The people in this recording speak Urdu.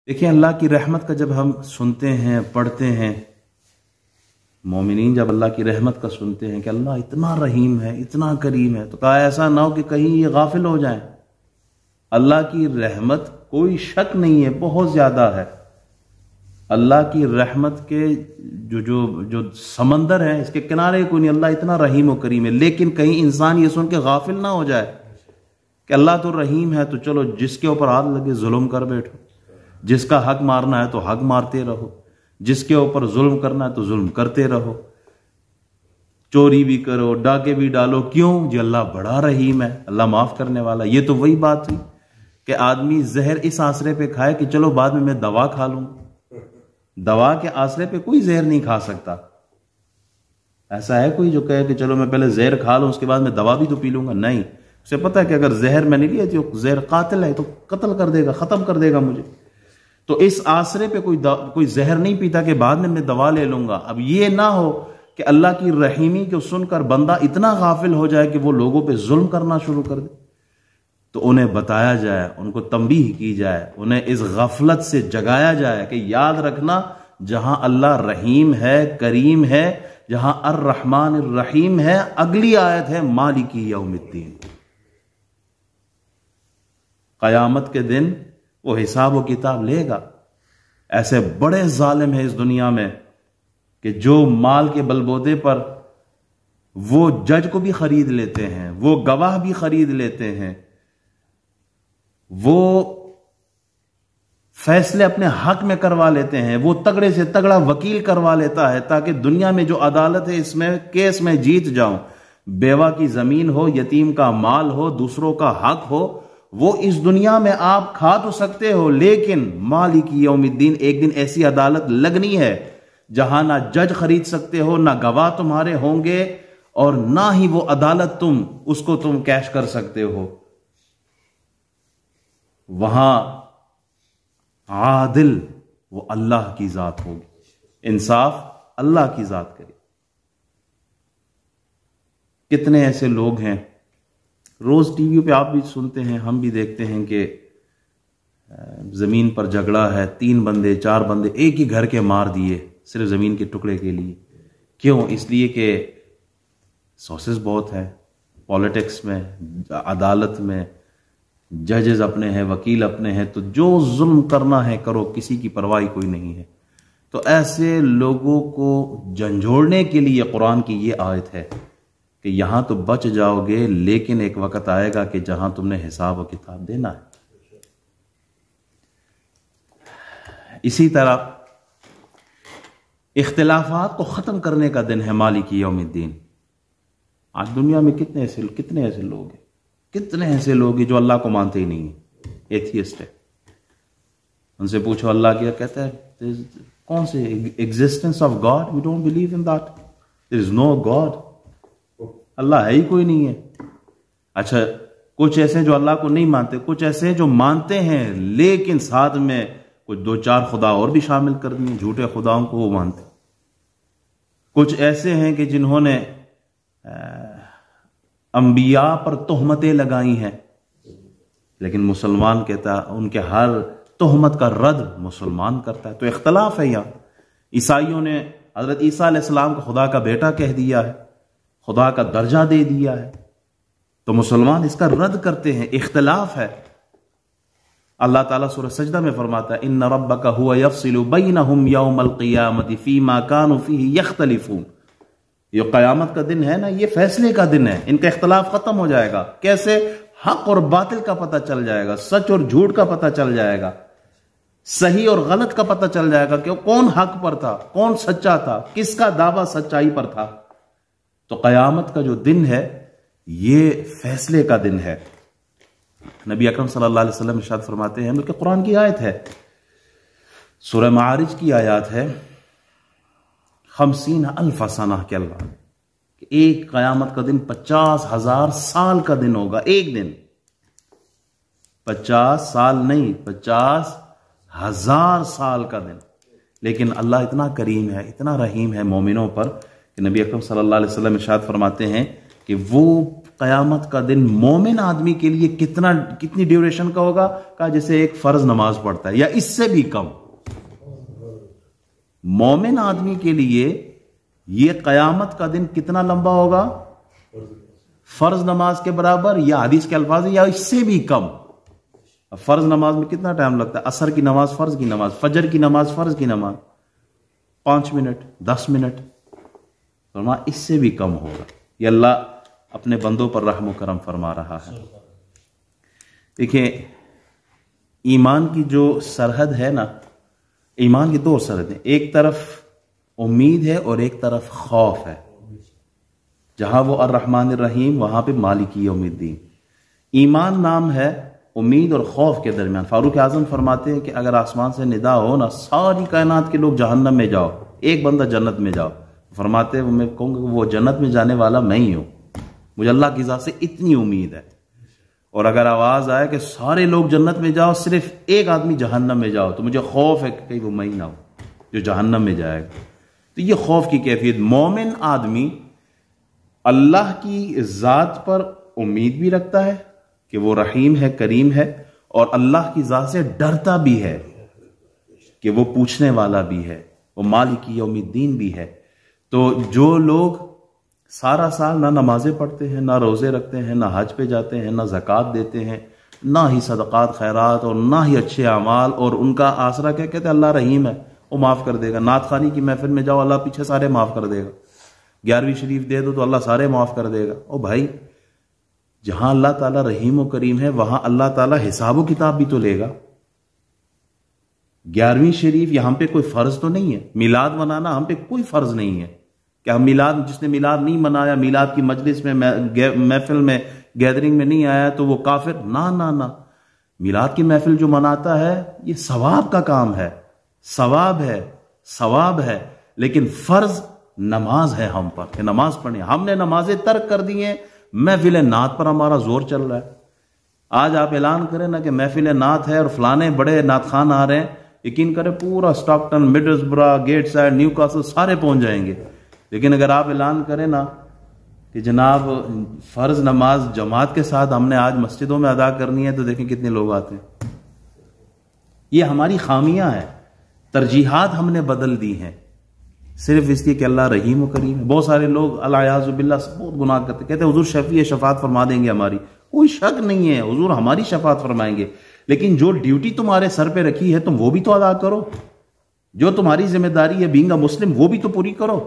دیکھیں اللہ کی رحمت کا جب ہم سنتے ہیں پڑھتے ہیں، مومنین جب اللہ کی رحمت کا سنتے ہیں کہ اللہ اتنا رحیم ہے اتنا کریم ہے، تو کہا ایسا نہ ہو کہ کہیں یہ غافل ہو جائیں۔ اللہ کی رحمت کوئی شک نہیں ہے، بہت زیادہ ہے۔ اللہ کی رحمت کے جو سمندر ہے اس کے کنارے کوئی نہیں، اللہ اتنا رحیم و کریم ہے۔ لیکن کہیں انسان یہ سن کے غافل نہ ہو جائے کہ اللہ تو رحیم ہے، تو چلو جس کے اوپر ہاتھ لگے ظلم کر بیٹھو، جس کا حق مارنا ہے تو حق مارتے رہو، جس کے اوپر ظلم کرنا ہے تو ظلم کرتے رہو، چوری بھی کرو ڈاکے بھی ڈالو، کیوں جی اللہ بڑا رحیم ہے، اللہ معاف کرنے والا۔ یہ تو وہی بات ہوئی کہ آدمی زہر اس آسرے پہ کھائے کہ چلو بعد میں دوا کھا لوں۔ دوا کے آسرے پہ کوئی زہر نہیں کھا سکتا۔ ایسا ہے کوئی جو کہے کہ چلو میں پہلے زہر کھا لوں اس کے بعد میں دوا بھی تو پی لوں گا؟ نہیں، اسے پتہ ہے کہ اگر زہر میں نہیں لیا تو زہر قاتل ہے، تو قتل کر دے گا، ختم کر دے گا مجھے۔ تو اس آسرے پہ کوئی زہر نہیں پیتا کہ بعد میں دوا لے لوں گا۔ اب یہ نہ ہو کہ اللہ کی رحیمی کو سن کر بندہ اتنا غافل ہو جائے کہ وہ لوگوں پہ ظلم کرنا شروع کر دے۔ تو انہیں بتایا جائے، ان کو تنبیہ کی جائے، انہیں اس غفلت سے جگایا جائے کہ یاد رکھنا جہاں اللہ رحیم ہے کریم ہے، جہاں الرحمن الرحیم ہے، اگلی آیت ہے مالکی یوم الدین۔ قیامت کے دن وہ حساب و کتاب لے گا۔ ایسے بڑے ظالم ہیں اس دنیا میں کہ جو مال کے بلبوتے پر وہ جج کو بھی خرید لیتے ہیں، وہ گواہ بھی خرید لیتے ہیں، وہ فیصلے اپنے حق میں کروا لیتے ہیں، وہ تگڑے سے تگڑا وکیل کروا لیتا ہے تاکہ دنیا میں جو عدالت ہے اس میں کیس میں جیت جاؤں۔ بیوہ کی زمین ہو، یتیم کا مال ہو، دوسروں کا حق ہو، وہ اس دنیا میں آپ کھا تو سکتے ہو، لیکن مالک یوم الدین ایک دن ایسی عدالت لگنی ہے جہاں نہ جج خرید سکتے ہو، نہ گواہ تمہارے ہوں گے، اور نہ ہی وہ عدالت اس کو تم کیش کر سکتے ہو۔ وہاں عادل وہ اللہ کی ذات ہوگی، انصاف اللہ کی ذات کرے۔ کتنے ایسے لوگ ہیں، روز ٹی وی پہ آپ بھی سنتے ہیں، ہم بھی دیکھتے ہیں کہ زمین پر جھگڑا ہے، 3 بندے 4 بندے ایک ہی گھر کے مار دیے صرف زمین کے ٹکڑے کے لیے۔ کیوں؟ اس لیے کہ سورسز بہت ہیں، پالیٹکس میں، عدالت میں، ججز اپنے ہیں، وکیل اپنے ہیں، تو جو ظلم کرنا ہے کرو، کسی کی پرواہ کوئی نہیں ہے۔ تو ایسے لوگوں کو جھنجھوڑنے کے لیے قرآن کی یہ آیت ہے کہ یہاں تو بچ جاؤ گے، لیکن ایک وقت آئے گا کہ جہاں تم نے حساب و کتاب دینا ہے۔ اسی طرح اختلافات کو ختم کرنے کا دن ہے مالک یوم الدین۔ آج دنیا میں کتنے ایسے لوگ ہیں، کتنے ایسے لوگ ہیں جو اللہ کو مانتے ہی نہیں ہیں، ایتھیسٹ ہے۔ ان سے پوچھو اللہ کیا کہتا ہے، کون سے existence of God, we don't believe in that, there is no God, اللہ ہے ہی کوئی نہیں ہے۔ اچھا، کچھ ایسے جو اللہ کو نہیں مانتے، کچھ ایسے جو مانتے ہیں لیکن ساتھ میں کچھ 2-4 خدا اور بھی شامل کر دیے، جھوٹے خداؤں کو وہ مانتے۔ کچھ ایسے ہیں کہ جنہوں نے انبیاء پر تہمتیں لگائی ہیں، لیکن مسلمان کہتا ہے ان کے ہر تہمت کا رد مسلمان کرتا ہے۔ تو اختلاف ہے یہاں۔ عیسائیوں نے حضرت عیسیٰ علیہ السلام کو خدا کا بیٹا کہہ دیا ہے، خدا کا درجہ دے دیا ہے، تو مسلمان اس کا رد کرتے ہیں۔ اختلاف ہے۔ اللہ تعالیٰ سورہ سجدہ میں فرماتا ہے ان ربک هو یفصل بینہم یوم القیامۃ فیما کانوا فیہ یختلفون۔ یہ قیامت کا دن ہے نا، یہ فیصلے کا دن ہے، ان کا اختلاف ختم ہو جائے گا۔ کیسے؟ حق اور باطل کا پتہ چل جائے گا، سچ اور جھوٹ کا پتہ چل جائے گا، صحیح اور غلط کا پتہ چل جائے گا کہ کون حق پر تھا، کون سچا تھا، کس کا دعویٰ سچائی پر تھا۔ تو قیامت کا جو دن ہے یہ فیصلے کا دن ہے۔ نبی اکرم صلی اللہ علیہ وسلم ارشاد فرماتے ہیں، بلکہ قرآن کی آیت ہے، سورہ معارج کی آیات ہے، 50,000 سنہ کے اللہ کہ ایک قیامت کا دن 50,000 سال کا دن ہوگا۔ ایک دن 50 سال نہیں، 50,000 سال کا دن۔ لیکن اللہ اتنا کریم ہے، اتنا رحیم ہے مومنوں پر کہ نبی اکرم صلی اللہ علیہ وسلم ارشاد فرماتے ہیں کہ وہ قیامت کا دن مومن آدمی کے لیے کتنی ڈیوریشن کا ہوگا؟ کہا جیسے ایک فرض نماز پڑھتا ہے یا اس سے بھی کم. مومن آدمی کے لیے یہ قیامت کا دن کتنا لمبا ہوگا؟ فرض نماز کے برابر، یا حدیث کے الفاظ یا اس سے بھی کم. اب فرض نماز میں کتنا ٹائم لگتا ہے؟ عصر کی نماز فرض کی نماز، فجر کی نماز فرض کی نماز 5 منٹ 10 منٹ، فرمایا اس سے بھی کم ہوگا. یہ اللہ اپنے بندوں پر رحم و کرم فرما رہا ہے. دیکھیں ایمان کی جو سرحد ہے نا، ایمان کی 2 سرحدیں، ایک طرف امید ہے اور ایک طرف خوف ہے. جہاں وہ الرحمن الرحیم وہاں پہ مالکی یوم الدین. ایمان نام ہے امید اور خوف کے درمیان. فاروق اعظم فرماتے ہیں کہ اگر آسمان سے ندا ہو نا ساری کائنات کے لوگ جہنم میں جاؤ، ایک بندہ جنت میں جاؤ، فرماتے ہیں میں کہوں گا کہ وہ جنت میں جانے والا میں ہی ہوں، مجھے اللہ کی ذات سے اتنی امید ہے. اور اگر آواز آئے کہ سارے لوگ جنت میں جاؤ صرف ایک آدمی جہنم میں جاؤ، تو مجھے خوف ہے کہ کہیں وہ میں ہی نہ ہو جو جہنم میں جائے گا. تو یہ خوف کی کیفیت. مومن آدمی اللہ کی ذات پر امید بھی رکھتا ہے کہ وہ رحیم ہے، کریم ہے، اور اللہ کی ذات سے ڈرتا بھی ہے کہ وہ پوچھنے والا بھی ہے، وہ مالک یوم الدین بھی ہے. تو جو لوگ سارا سال نہ نمازیں پڑھتے ہیں، نہ روزے رکھتے ہیں، نہ حج پہ جاتے ہیں، نہ زکوٰۃ دیتے ہیں، نہ ہی صدقات خیرات اور نہ ہی اچھے اعمال، اور ان کا آسرا کیا کہتے ہیں؟ اللہ رحیم ہے، وہ معاف کر دے گا. نعت خوانی کی محفل میں جاؤ، اللہ پیچھے سارے معاف کر دے گا. 11ویں شریف دے دو تو اللہ سارے معاف کر دے گا. او بھائی، جہاں اللہ تعالیٰ رحیم و کریم ہے وہاں اللہ تعالیٰ حساب و کتاب بھی تو لے گا. 11ویں شریف یہاں پہ کوئی فرض تو نہیں ہے. میلاد منانا ہم پہ کوئی فرض نہیں ہے کہ ہم جس نے میلاد نہیں منایا، میلاد کی مجلس میں محفل میں گیدرنگ میں نہیں آیا تو وہ کافر. نہ میلاد کی محفل جو مناتا ہے یہ ثواب کا کام ہے، ثواب ہے. لیکن فرض نماز ہے ہم پر کہ نماز پڑھیں. ہم نے نمازیں ترک کر دی ہیں، محفل نعت پر ہمارا زور چل رہا ہے. آج آپ اعلان کریں نا کہ محفل نعت ہے اور فلانے بڑے نعت خان آ رہے ہیں، یقین کریں پورا اسٹاکٹن، مڈلسبرا، گیٹ سائڈ، نیو کاسل سارے پہنچ جائیں گے. لیکن اگر آپ اعلان کریں نا کہ جناب فرض نماز جماعت کے ساتھ ہم نے آج مسجدوں میں ادا کرنی ہے، تو دیکھیں کتنے لوگ آتے ہیں. یہ ہماری خامیاں ہیں، ترجیحات ہم نے بدل دی ہیں صرف اس لیے کہ اللہ رحیم و کریم ہے. بہت سارے لوگ الیاذ باللہ بہت گناہ کرتے، کہتے ہیں حضور شفیع شفاعت فرما دیں گے ہماری. کوئی شک نہیں ہے، حضور ہماری شفاعت فرمائیں گے، لیکن جو ڈیوٹی تمہارے سر پہ رکھی ہے تم وہ بھی تو ادا کرو. جو تمہاری ذمہ داری ہے بینگ اے مسلم وہ بھی تو پوری کرو.